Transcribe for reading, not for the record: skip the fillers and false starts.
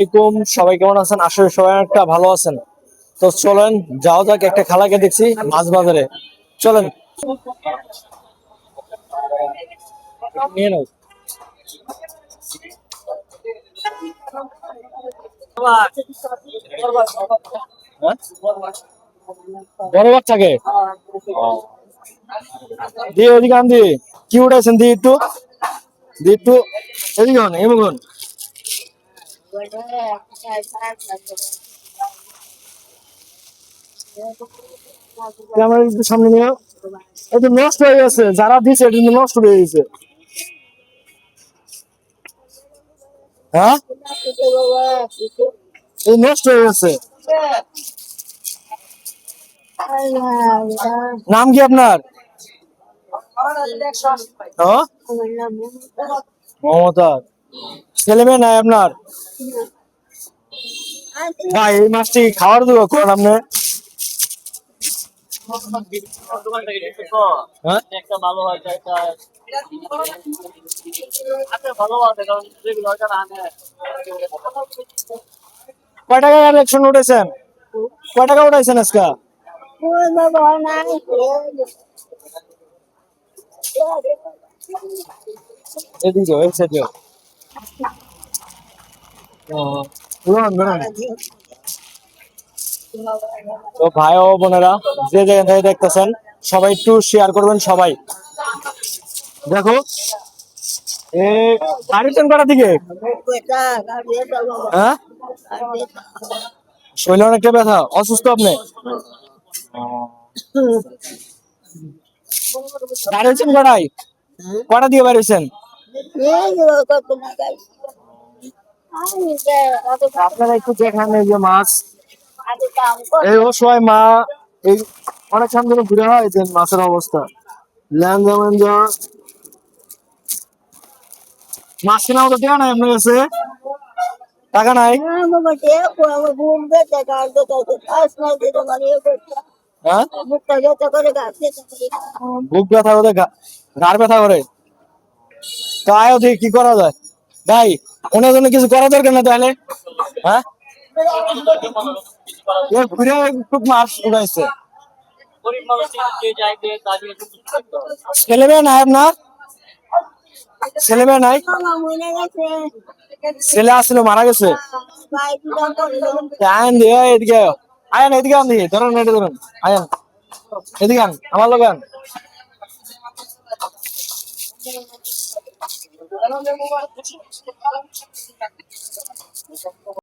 আসসালামাইকুম, সবাই কেমন আছেন? আসলে সবাই একটা ভালো আছেন। তো চলেন যাও যাক, একটা খালাকে দেখছি মাছ বাজারে। চলেন নিয়ে নাও। হ্যাঁ? বড় বাচ্চাকে দিয়ে ওদিকে আন দিয়ে কি উঠাইছেন দিয়ে একটু এদিকে হন এমন ক্যামেরা একটু সামনে নিয়ে এটা নষ্ট হয়ে গেছে, যারা দিছে এটা কিন্তু নষ্ট হয়ে গেছে। হ্যাঁ, এই নষ্ট হয়ে গেছে। নাম কি আপনার? হ্যাঁ? মমতা। ছেলে মেয়ে নাই আপনার? ভাই এই মাছটি খাওয়ার দেবো কোন আপনি? হ্যাঁ? কয় টাকা কালেকশন উঠেছেন? কয় টাকা উঠাইছেন আজকে? এদিকে এই সাইডে। তো ভাই ও বোনেরা, যে যেখান থেকে দেখতেছেন সবাই একটু শেয়ার করবেন সবাই। দেখো এ বাড়িতেন কটা দিকে? হ্যাঁ, শরীরে অনেকটা ব্যথা, অসুস্থ আপনি? বাড়িয়েছেন কটায়? কটা দিয়ে বাড়িয়েছেন? আপনারা একটু দেখান এই যে মাছ, এই অসহায় মা, এই অনেক সামনে ঘুরে হয় যে মাছের অবস্থা ল্যাংজা ম্যাংজা। মাছ কেনা মতো টাকা নাই আপনার কাছে? টাকা নাই? হ্যাঁ, বুক ব্যথা করে, ঘাড় ব্যথা করে। তাই ওদের কি করা যায় ভাই? ওনার জন্য কিছু করা দরকার না তাহলে? হ্যাঁ, ঘুরে একটু মাছ উঠাইছে। ছেলে মেয়ে নাই আপনার? ছেলে মেয়ে নাই? ছেলে আসছিল মারা গেছে। আয়ন দিয়ে এদিকে আয়ন, এদিকে আন দিয়ে ধরেন, এটা ধরেন আয়ন, এদিকে আন আমার লোক আন।